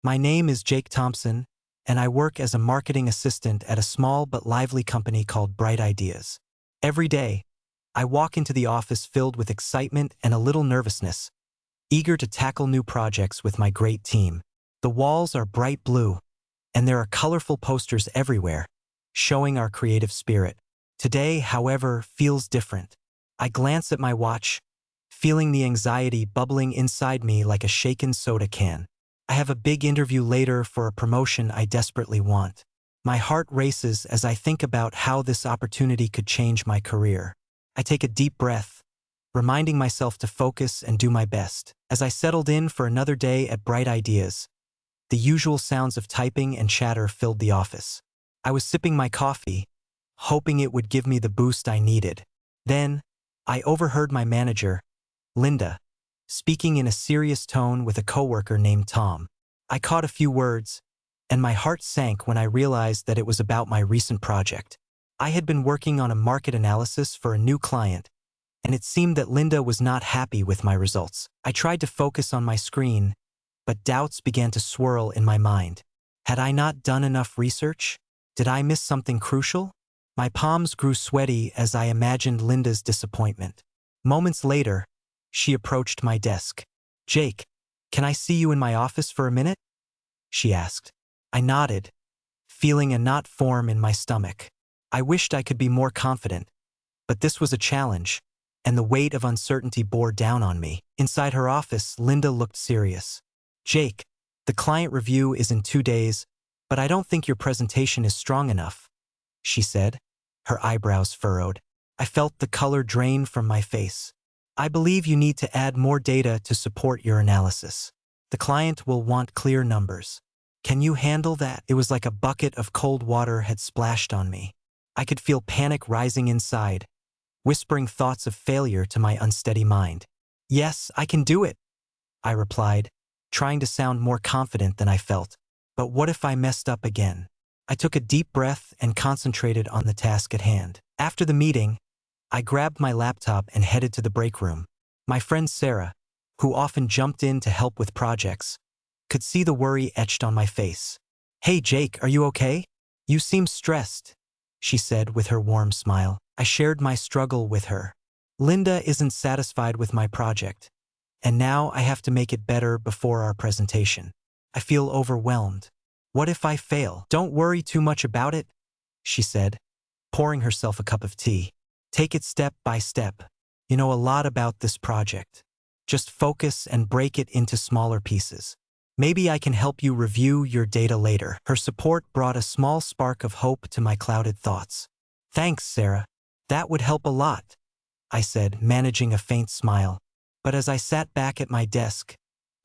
My name is Jake Thompson, and I work as a marketing assistant at a small but lively company called Bright Ideas. Every day, I walk into the office filled with excitement and a little nervousness, eager to tackle new projects with my great team. The walls are bright blue, and there are colorful posters everywhere, showing our creative spirit. Today, however, feels different. I glance at my watch, feeling the anxiety bubbling inside me like a shaken soda can. I have a big interview later for a promotion I desperately want. My heart races as I think about how this opportunity could change my career. I take a deep breath, reminding myself to focus and do my best. As I settled in for another day at Bright Ideas, the usual sounds of typing and chatter filled the office. I was sipping my coffee, hoping it would give me the boost I needed. Then, I overheard my manager, Linda, speaking in a serious tone with a coworker named Tom. I caught a few words, and my heart sank when I realized that it was about my recent project. I had been working on a market analysis for a new client, and it seemed that Linda was not happy with my results. I tried to focus on my screen, but doubts began to swirl in my mind. Had I not done enough research? Did I miss something crucial? My palms grew sweaty as I imagined Linda's disappointment. Moments later, she approached my desk. "Jake, can I see you in my office for a minute?" she asked. I nodded, feeling a knot form in my stomach. I wished I could be more confident, but this was a challenge, and the weight of uncertainty bore down on me. Inside her office, Linda looked serious. "Jake, the client review is in 2 days, but I don't think your presentation is strong enough," she said, her eyebrows furrowed. I felt the color drain from my face. "I believe you need to add more data to support your analysis. The client will want clear numbers. Can you handle that?" It was like a bucket of cold water had splashed on me. I could feel panic rising inside, whispering thoughts of failure to my unsteady mind. "Yes, I can do it," I replied, trying to sound more confident than I felt. But what if I messed up again? I took a deep breath and concentrated on the task at hand. After the meeting, I grabbed my laptop and headed to the break room. My friend Sarah, who often jumped in to help with projects, could see the worry etched on my face. "Hey Jake, are you okay? You seem stressed," she said with her warm smile. I shared my struggle with her. "Linda isn't satisfied with my project, and now I have to make it better before our presentation. I feel overwhelmed. What if I fail?" "Don't worry too much about it," she said, pouring herself a cup of tea. "Take it step by step. You know a lot about this project. Just focus and break it into smaller pieces. Maybe I can help you review your data later." Her support brought a small spark of hope to my clouded thoughts. "Thanks, Sarah. That would help a lot," I said, managing a faint smile. But as I sat back at my desk,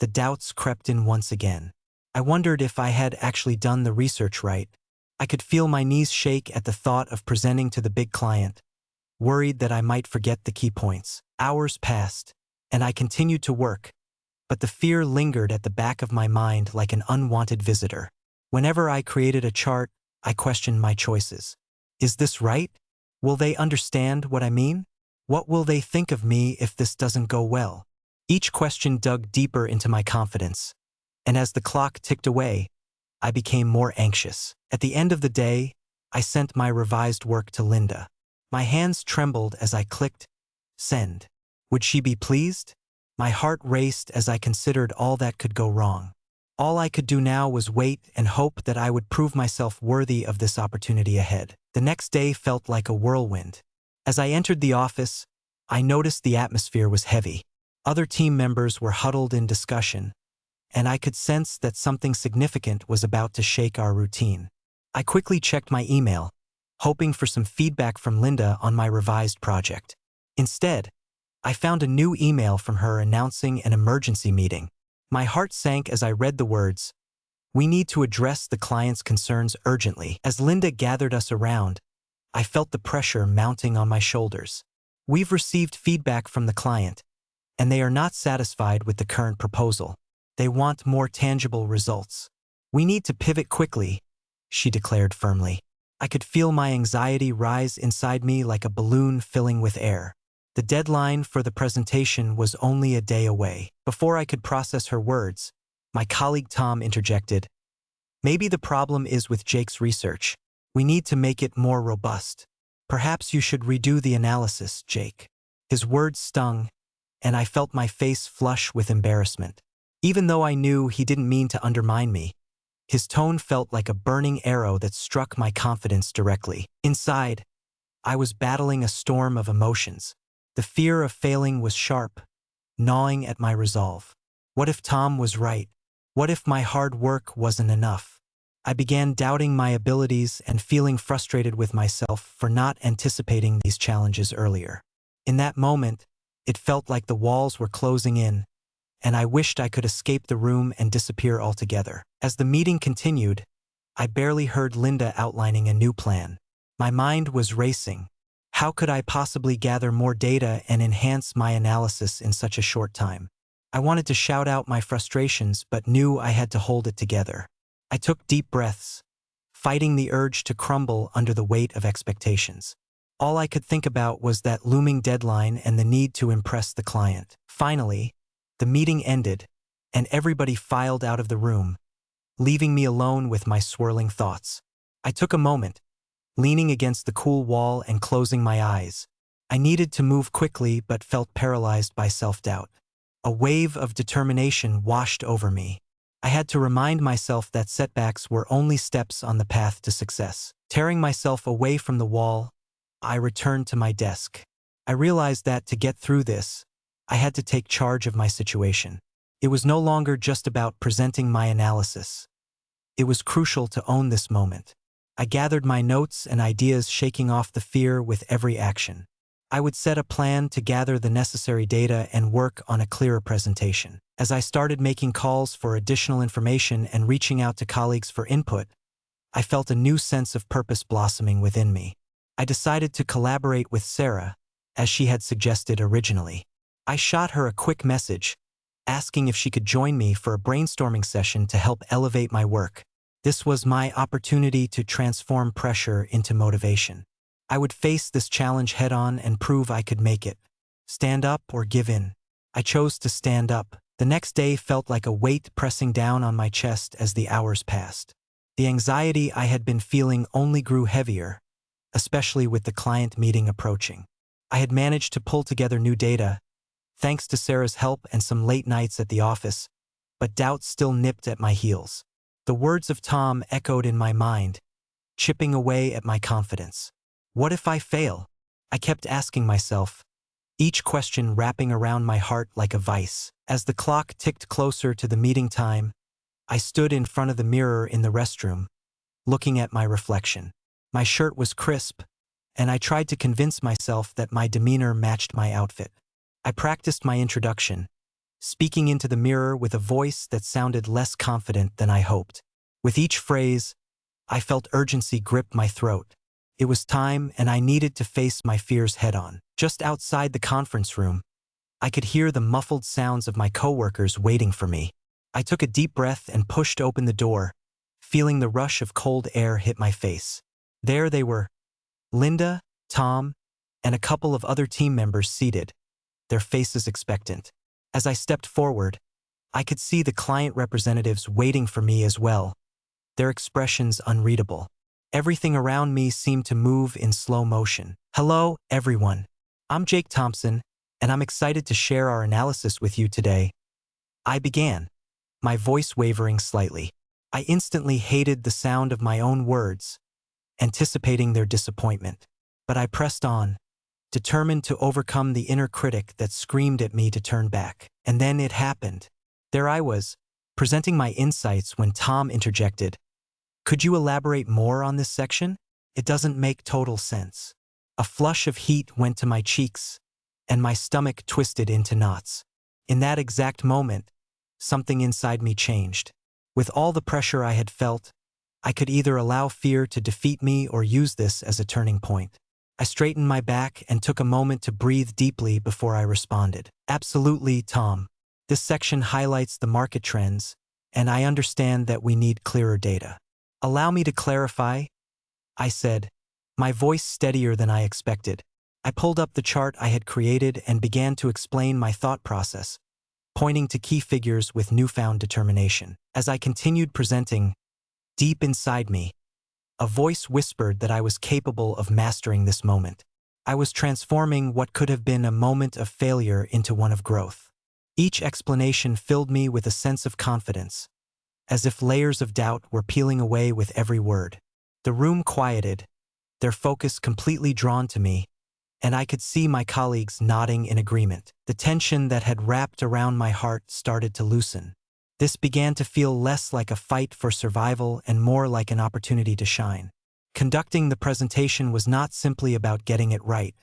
the doubts crept in once again. I wondered if I had actually done the research right. I could feel my knees shake at the thought of presenting to the big client, worried that I might forget the key points. Hours passed, and I continued to work, but the fear lingered at the back of my mind like an unwanted visitor. Whenever I created a chart, I questioned my choices. Is this right? Will they understand what I mean? What will they think of me if this doesn't go well? Each question dug deeper into my confidence, and as the clock ticked away, I became more anxious. At the end of the day, I sent my revised work to Linda. My hands trembled as I clicked send. Would she be pleased? My heart raced as I considered all that could go wrong. All I could do now was wait and hope that I would prove myself worthy of this opportunity ahead. The next day felt like a whirlwind. As I entered the office, I noticed the atmosphere was heavy. Other team members were huddled in discussion, and I could sense that something significant was about to shake our routine. I quickly checked my email, hoping for some feedback from Linda on my revised project. Instead, I found a new email from her announcing an emergency meeting. My heart sank as I read the words, "We need to address the client's concerns urgently." As Linda gathered us around, I felt the pressure mounting on my shoulders. "We've received feedback from the client, and they are not satisfied with the current proposal. They want more tangible results. We need to pivot quickly," she declared firmly. I could feel my anxiety rise inside me like a balloon filling with air. The deadline for the presentation was only a day away. Before I could process her words, My colleague Tom interjected. Maybe the problem is with Jake's research. We need to make it more robust. Perhaps you should redo the analysis, Jake. His words stung, and I felt my face flush with embarrassment. Even though I knew he didn't mean to undermine me, his tone felt like a burning arrow that struck my confidence directly. Inside, I was battling a storm of emotions. The fear of failing was sharp, gnawing at my resolve. What if Tom was right? What if my hard work wasn't enough? I began doubting my abilities and feeling frustrated with myself for not anticipating these challenges earlier. In that moment, it felt like the walls were closing in, and I wished I could escape the room and disappear altogether. As the meeting continued, I barely heard Linda outlining a new plan. My mind was racing. How could I possibly gather more data and enhance my analysis in such a short time? I wanted to shout out my frustrations but knew I had to hold it together. I took deep breaths, fighting the urge to crumble under the weight of expectations. All I could think about was that looming deadline and the need to impress the client. Finally, the meeting ended, and everybody filed out of the room, leaving me alone with my swirling thoughts. I took a moment, leaning against the cool wall and closing my eyes. I needed to move quickly but felt paralyzed by self-doubt. A wave of determination washed over me. I had to remind myself that setbacks were only steps on the path to success. Tearing myself away from the wall, I returned to my desk. I realized that to get through this, I had to take charge of my situation. It was no longer just about presenting my analysis. It was crucial to own this moment. I gathered my notes and ideas, shaking off the fear with every action. I would set a plan to gather the necessary data and work on a clearer presentation. As I started making calls for additional information and reaching out to colleagues for input, I felt a new sense of purpose blossoming within me. I decided to collaborate with Sarah, as she had suggested originally. I shot her a quick message, asking if she could join me for a brainstorming session to help elevate my work. This was my opportunity to transform pressure into motivation. I would face this challenge head-on and prove I could make it. Stand up or give in. I chose to stand up. The next day felt like a weight pressing down on my chest as the hours passed. The anxiety I had been feeling only grew heavier, especially with the client meeting approaching. I had managed to pull together new data, thanks to Sarah's help and some late nights at the office, but doubt still nipped at my heels. The words of Tom echoed in my mind, chipping away at my confidence. What if I fail? I kept asking myself, each question wrapping around my heart like a vice. As the clock ticked closer to the meeting time, I stood in front of the mirror in the restroom, looking at my reflection. My shirt was crisp, and I tried to convince myself that my demeanor matched my outfit. I practiced my introduction, speaking into the mirror with a voice that sounded less confident than I hoped. With each phrase, I felt urgency grip my throat. It was time, and I needed to face my fears head-on. Just outside the conference room, I could hear the muffled sounds of my coworkers waiting for me. I took a deep breath and pushed open the door, feeling the rush of cold air hit my face. There they were, Linda, Tom, and a couple of other team members seated, their faces expectant. As I stepped forward, I could see the client representatives waiting for me as well, their expressions unreadable. Everything around me seemed to move in slow motion. Hello, everyone. I'm Jake Thompson, and I'm excited to share our analysis with you today. I began, my voice wavering slightly. I instantly hated the sound of my own words, anticipating their disappointment. But I pressed on, determined to overcome the inner critic that screamed at me to turn back. And then it happened. There I was, presenting my insights when Tom interjected. Could you elaborate more on this section? It doesn't make total sense. A flush of heat went to my cheeks, and my stomach twisted into knots. In that exact moment, something inside me changed. With all the pressure I had felt, I could either allow fear to defeat me or use this as a turning point. I straightened my back and took a moment to breathe deeply before I responded. Absolutely, Tom. This section highlights the market trends, and I understand that we need clearer data. Allow me to clarify, I said, my voice steadier than I expected. I pulled up the chart I had created and began to explain my thought process, pointing to key figures with newfound determination. As I continued presenting, deep inside me, a voice whispered that I was capable of mastering this moment. I was transforming what could have been a moment of failure into one of growth. Each explanation filled me with a sense of confidence, as if layers of doubt were peeling away with every word. The room quieted, their focus completely drawn to me, and I could see my colleagues nodding in agreement. The tension that had wrapped around my heart started to loosen. This began to feel less like a fight for survival and more like an opportunity to shine. Conducting the presentation was not simply about getting it right.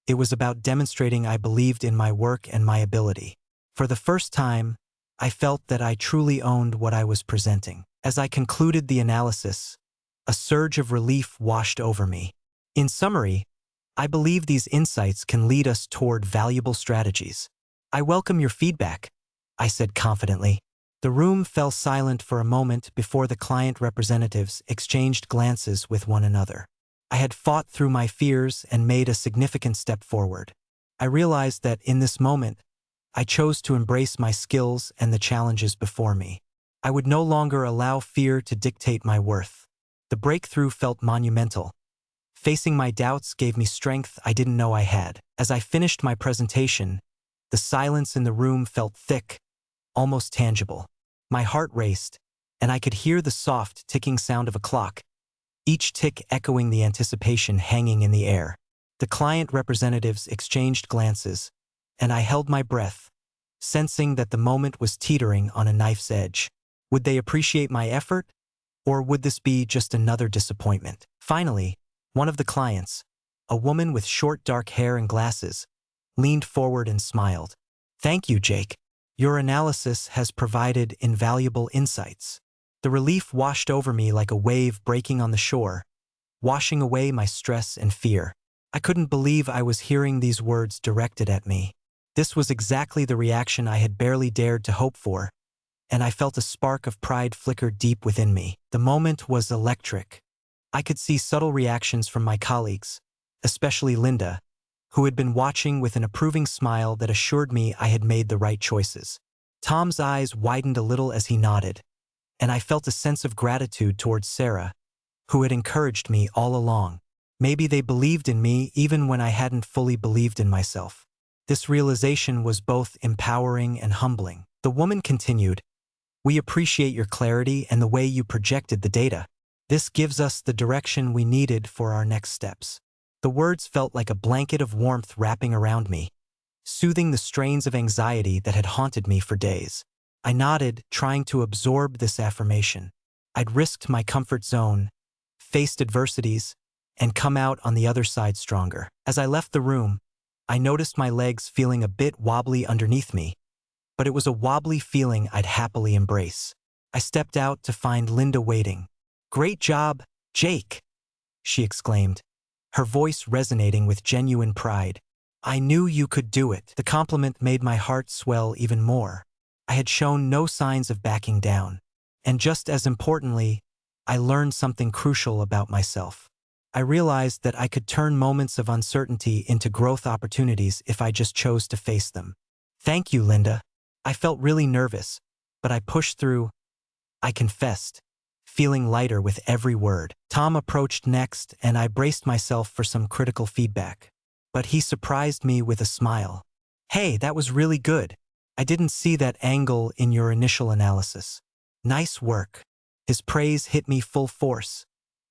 It was about demonstrating I believed in my work and my ability. For the first time, I felt that I truly owned what I was presenting. As I concluded the analysis, a surge of relief washed over me. In summary, I believe these insights can lead us toward valuable strategies. I welcome your feedback, I said confidently. The room fell silent for a moment before the client representatives exchanged glances with one another. I had fought through my fears and made a significant step forward. I realized that in this moment, I chose to embrace my skills and the challenges before me. I would no longer allow fear to dictate my worth. The breakthrough felt monumental. Facing my doubts gave me strength I didn't know I had. As I finished my presentation, the silence in the room felt thick, almost tangible. My heart raced, and I could hear the soft ticking sound of a clock, each tick echoing the anticipation hanging in the air. The client representatives exchanged glances, and I held my breath, sensing that the moment was teetering on a knife's edge. Would they appreciate my effort, or would this be just another disappointment? Finally, one of the clients, a woman with short dark hair and glasses, leaned forward and smiled. "Thank you, Jake. Your analysis has provided invaluable insights." The relief washed over me like a wave breaking on the shore, washing away my stress and fear. I couldn't believe I was hearing these words directed at me. This was exactly the reaction I had barely dared to hope for, and I felt a spark of pride flicker deep within me. The moment was electric. I could see subtle reactions from my colleagues, especially Linda, who had been watching with an approving smile that assured me I had made the right choices. Tom's eyes widened a little as he nodded, and I felt a sense of gratitude towards Sarah, who had encouraged me all along. Maybe they believed in me even when I hadn't fully believed in myself. This realization was both empowering and humbling. The woman continued, "We appreciate your clarity and the way you projected the data. This gives us the direction we needed for our next steps." The words felt like a blanket of warmth wrapping around me, soothing the strains of anxiety that had haunted me for days. I nodded, trying to absorb this affirmation. I'd risked my comfort zone, faced adversities, and come out on the other side stronger. As I left the room, I noticed my legs feeling a bit wobbly underneath me, but it was a wobbly feeling I'd happily embrace. I stepped out to find Linda waiting. "Great job, Jake," she exclaimed, her voice resonating with genuine pride. "I knew you could do it." The compliment made my heart swell even more. I had shown no signs of backing down. And just as importantly, I learned something crucial about myself. I realized that I could turn moments of uncertainty into growth opportunities if I just chose to face them. "Thank you, Linda. I felt really nervous, but I pushed through," I confessed, feeling lighter with every word. Tom approached next, and I braced myself for some critical feedback. But he surprised me with a smile. "Hey, that was really good. I didn't see that angle in your initial analysis. Nice work." His praise hit me full force,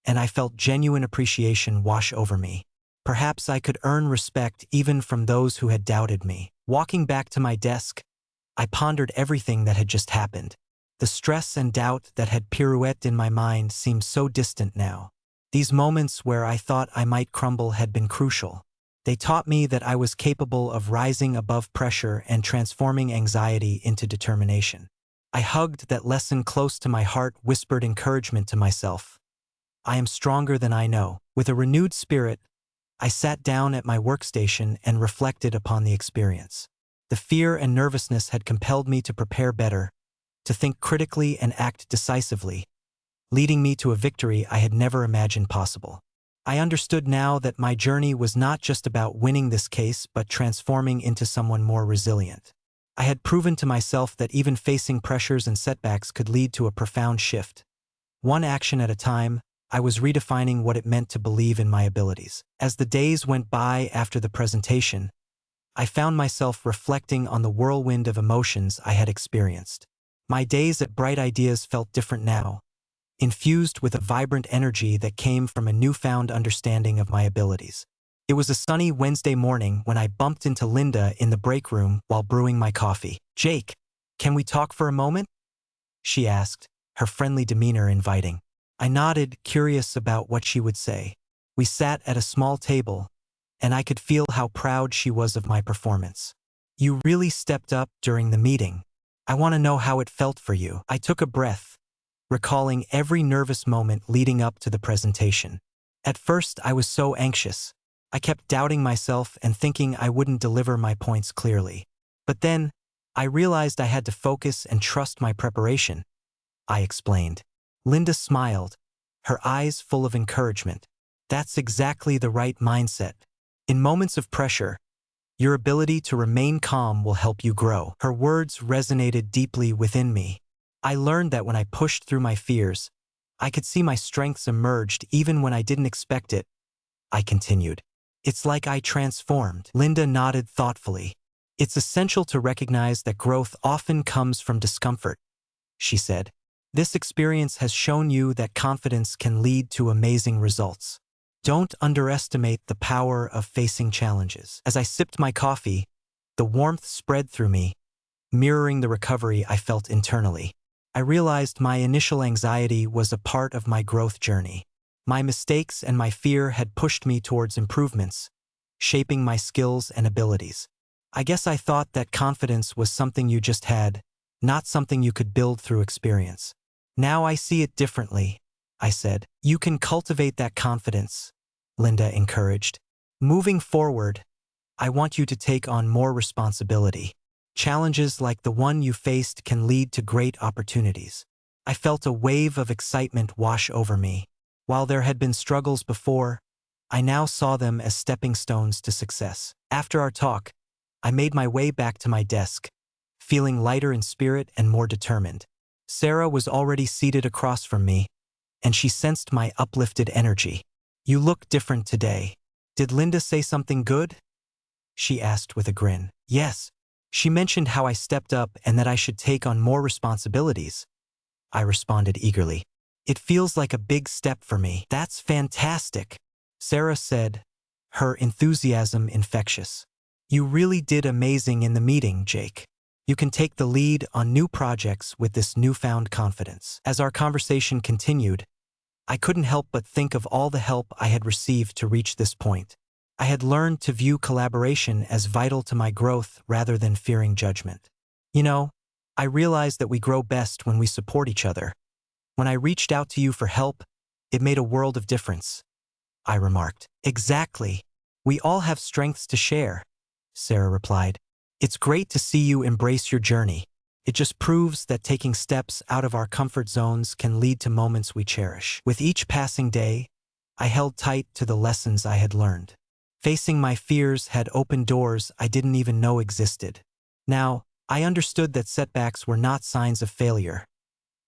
and I felt genuine appreciation wash over me. Perhaps I could earn respect even from those who had doubted me. Walking back to my desk, I pondered everything that had just happened. The stress and doubt that had pirouetted in my mind seemed so distant now. These moments where I thought I might crumble had been crucial. They taught me that I was capable of rising above pressure and transforming anxiety into determination. I hugged that lesson close to my heart, whispered encouragement to myself. I am stronger than I know. With a renewed spirit, I sat down at my workstation and reflected upon the experience. The fear and nervousness had compelled me to prepare better, to think critically and act decisively, leading me to a victory I had never imagined possible. I understood now that my journey was not just about winning this case but transforming into someone more resilient. I had proven to myself that even facing pressures and setbacks could lead to a profound shift. One action at a time, I was redefining what it meant to believe in my abilities. As the days went by after the presentation, I found myself reflecting on the whirlwind of emotions I had experienced. My days at Bright Ideas felt different now, infused with a vibrant energy that came from a newfound understanding of my abilities. It was a sunny Wednesday morning when I bumped into Linda in the break room while brewing my coffee. "Jake, can we talk for a moment?" she asked, her friendly demeanor inviting. I nodded, curious about what she would say. We sat at a small table, and I could feel how proud she was of my performance. "You really stepped up during the meeting. I want to know how it felt for you." I took a breath, recalling every nervous moment leading up to the presentation. At first, I was so anxious. I kept doubting myself and thinking I wouldn't deliver my points clearly. But then, I realized I had to focus and trust my preparation, I explained. Linda smiled, her eyes full of encouragement. "That's exactly the right mindset. In moments of pressure, your ability to remain calm will help you grow." Her words resonated deeply within me. I learned that when I pushed through my fears, I could see my strengths emerged even when I didn't expect it, I continued. "It's like I transformed." Linda nodded thoughtfully. "It's essential to recognize that growth often comes from discomfort," she said. "This experience has shown you that confidence can lead to amazing results. Don't underestimate the power of facing challenges." As I sipped my coffee, the warmth spread through me, mirroring the recovery I felt internally. I realized my initial anxiety was a part of my growth journey. My mistakes and my fear had pushed me towards improvements, shaping my skills and abilities. I guess I thought that confidence was something you just had, not something you could build through experience. "Now I see it differently," I said. "You can cultivate that confidence," Linda encouraged. "Moving forward, I want you to take on more responsibility. Challenges like the one you faced can lead to great opportunities." I felt a wave of excitement wash over me. While there had been struggles before, I now saw them as stepping stones to success. After our talk, I made my way back to my desk, feeling lighter in spirit and more determined. Sarah was already seated across from me, and she sensed my uplifted energy. "You look different today. Did Linda say something good?" she asked with a grin. "Yes. She mentioned how I stepped up and that I should take on more responsibilities," I responded eagerly. "It feels like a big step for me." "That's fantastic," Sarah said, her enthusiasm infectious. "You really did amazing in the meeting, Jake. You can take the lead on new projects with this newfound confidence." As our conversation continued, I couldn't help but think of all the help I had received to reach this point. I had learned to view collaboration as vital to my growth rather than fearing judgment. "You know, I realized that we grow best when we support each other. When I reached out to you for help, it made a world of difference," I remarked. "Exactly. We all have strengths to share," Sarah replied. "It's great to see you embrace your journey. It just proves that taking steps out of our comfort zones can lead to moments we cherish." With each passing day, I held tight to the lessons I had learned. Facing my fears had opened doors I didn't even know existed. Now, I understood that setbacks were not signs of failure.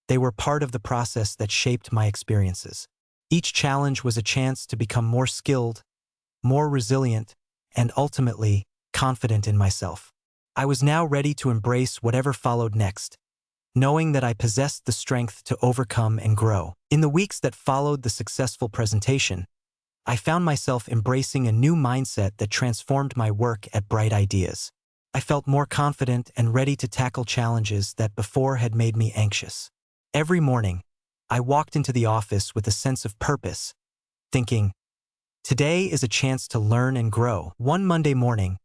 They were part of the process that shaped my experiences. Each challenge was a chance to become more skilled, more resilient, and ultimately, confident in myself. I was now ready to embrace whatever followed next, knowing that I possessed the strength to overcome and grow. In the weeks that followed the successful presentation, I found myself embracing a new mindset that transformed my work at Bright Ideas. I felt more confident and ready to tackle challenges that before had made me anxious. Every morning, I walked into the office with a sense of purpose, thinking, today is a chance to learn and grow. One Monday morning,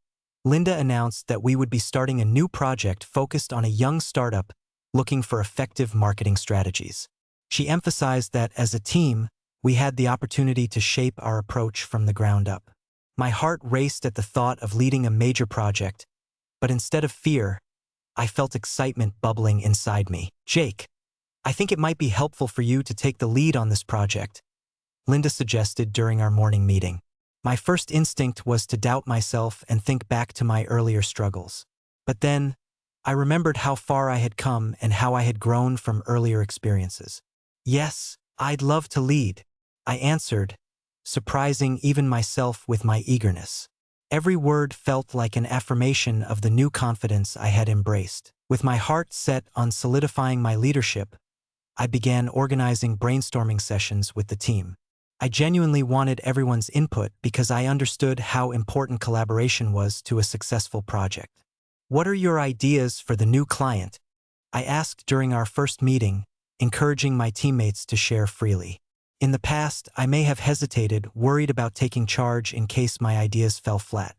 Linda announced that we would be starting a new project focused on a young startup looking for effective marketing strategies. She emphasized that as a team, we had the opportunity to shape our approach from the ground up. My heart raced at the thought of leading a major project, but instead of fear, I felt excitement bubbling inside me. "Jake, I think it might be helpful for you to take the lead on this project," Linda suggested during our morning meeting. My first instinct was to doubt myself and think back to my earlier struggles. But then, I remembered how far I had come and how I had grown from earlier experiences. Yes, I'd love to lead, I answered, surprising even myself with my eagerness. Every word felt like an affirmation of the new confidence I had embraced. With my heart set on solidifying my leadership, I began organizing brainstorming sessions with the team. I genuinely wanted everyone's input because I understood how important collaboration was to a successful project. "What are your ideas for the new client?" I asked during our first meeting, encouraging my teammates to share freely. In the past, I may have hesitated, worried about taking charge in case my ideas fell flat.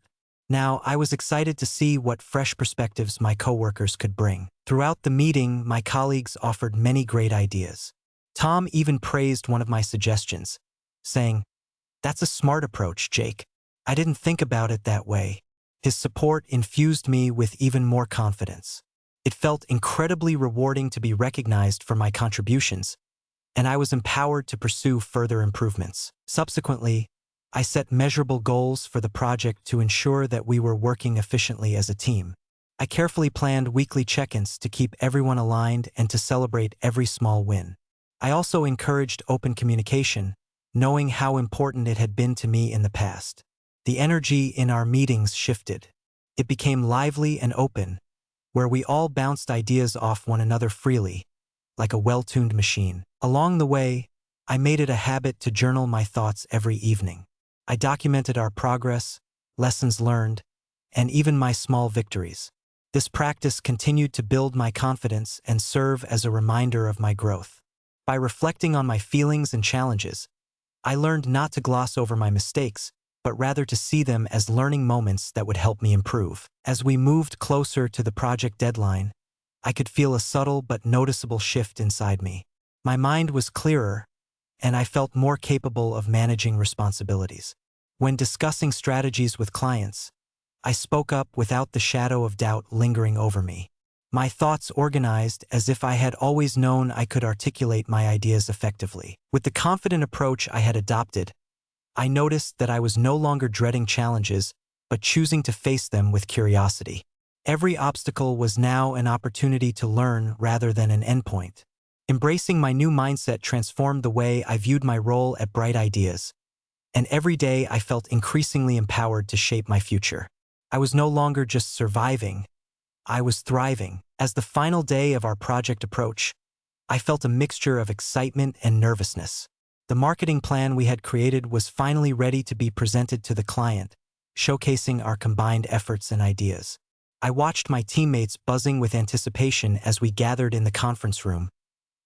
Now, I was excited to see what fresh perspectives my coworkers could bring. Throughout the meeting, my colleagues offered many great ideas. Tom even praised one of my suggestions, saying, "That's a smart approach, Jake. I didn't think about it that way." His support infused me with even more confidence. It felt incredibly rewarding to be recognized for my contributions, and I was empowered to pursue further improvements. Subsequently, I set measurable goals for the project to ensure that we were working efficiently as a team. I carefully planned weekly check-ins to keep everyone aligned and to celebrate every small win. I also encouraged open communication, knowing how important it had been to me in the past. The energy in our meetings shifted. It became lively and open, where we all bounced ideas off one another freely, like a well-tuned machine. Along the way, I made it a habit to journal my thoughts every evening. I documented our progress, lessons learned, and even my small victories. This practice continued to build my confidence and serve as a reminder of my growth. By reflecting on my feelings and challenges, I learned not to gloss over my mistakes, but rather to see them as learning moments that would help me improve. As we moved closer to the project deadline, I could feel a subtle but noticeable shift inside me. My mind was clearer, and I felt more capable of managing responsibilities. When discussing strategies with clients, I spoke up without the shadow of doubt lingering over me. My thoughts organized as if I had always known I could articulate my ideas effectively. With the confident approach I had adopted, I noticed that I was no longer dreading challenges, but choosing to face them with curiosity. Every obstacle was now an opportunity to learn rather than an endpoint. Embracing my new mindset transformed the way I viewed my role at Bright Ideas, and every day I felt increasingly empowered to shape my future. I was no longer just surviving, I was thriving. As the final day of our project approached, I felt a mixture of excitement and nervousness. The marketing plan we had created was finally ready to be presented to the client, showcasing our combined efforts and ideas. I watched my teammates buzzing with anticipation as we gathered in the conference room,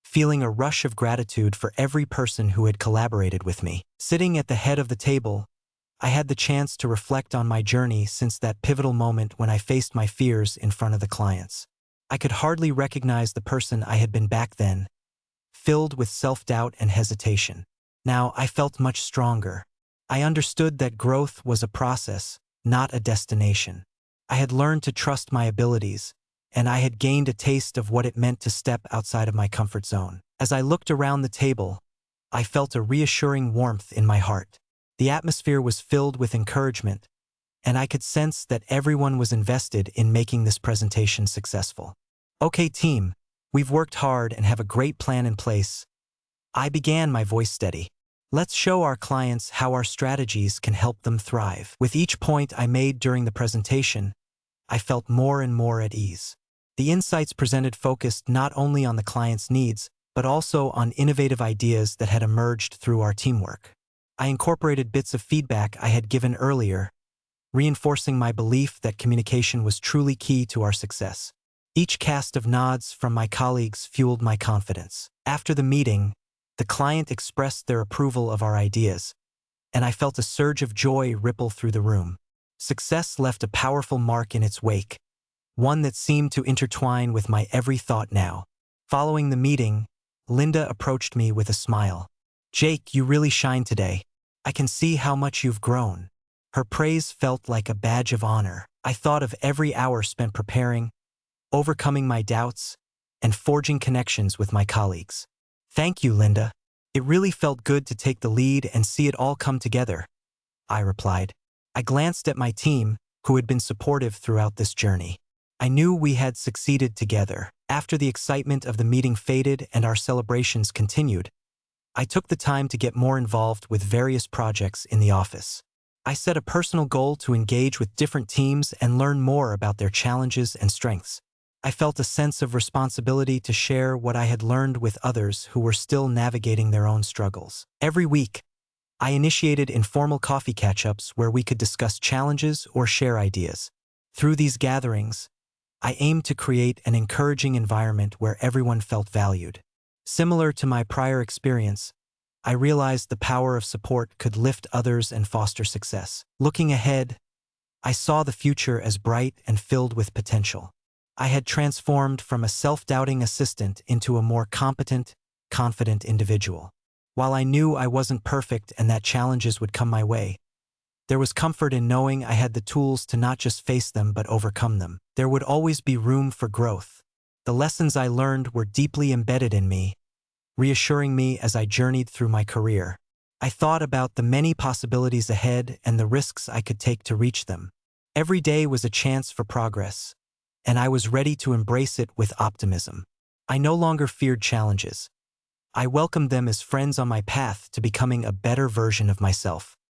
feeling a rush of gratitude for every person who had collaborated with me. Sitting at the head of the table, I had the chance to reflect on my journey since that pivotal moment when I faced my fears in front of the clients. I could hardly recognize the person I had been back then, filled with self-doubt and hesitation. Now I felt much stronger. I understood that growth was a process, not a destination. I had learned to trust my abilities, and I had gained a taste of what it meant to step outside of my comfort zone. As I looked around the table, I felt a reassuring warmth in my heart. The atmosphere was filled with encouragement, and I could sense that everyone was invested in making this presentation successful. "Okay, team, we've worked hard and have a great plan in place." I began, my voice steady. "Let's show our clients how our strategies can help them thrive." With each point I made during the presentation, I felt more and more at ease. The insights presented focused not only on the client's needs, but also on innovative ideas that had emerged through our teamwork. I incorporated bits of feedback I had given earlier, reinforcing my belief that communication was truly key to our success. Each cast of nods from my colleagues fueled my confidence. After the meeting, the client expressed their approval of our ideas, and I felt a surge of joy ripple through the room. Success left a powerful mark in its wake, one that seemed to intertwine with my every thought now. Following the meeting, Linda approached me with a smile. "Jake, you really shine today. I can see how much you've grown." Her praise felt like a badge of honor. I thought of every hour spent preparing, overcoming my doubts, and forging connections with my colleagues. "Thank you, Linda. It really felt good to take the lead and see it all come together," I replied. I glanced at my team, who had been supportive throughout this journey. I knew we had succeeded together. After the excitement of the meeting faded and our celebrations continued, I took the time to get more involved with various projects in the office. I set a personal goal to engage with different teams and learn more about their challenges and strengths. I felt a sense of responsibility to share what I had learned with others who were still navigating their own struggles. Every week, I initiated informal coffee catch-ups where we could discuss challenges or share ideas. Through these gatherings, I aimed to create an encouraging environment where everyone felt valued. Similar to my prior experience, I realized the power of support could lift others and foster success. Looking ahead, I saw the future as bright and filled with potential. I had transformed from a self-doubting assistant into a more competent, confident individual. While I knew I wasn't perfect and that challenges would come my way, there was comfort in knowing I had the tools to not just face them but overcome them. There would always be room for growth. The lessons I learned were deeply embedded in me, reassuring me as I journeyed through my career. I thought about the many possibilities ahead and the risks I could take to reach them. Every day was a chance for progress, and I was ready to embrace it with optimism. I no longer feared challenges. I welcomed them as friends on my path to becoming a better version of myself.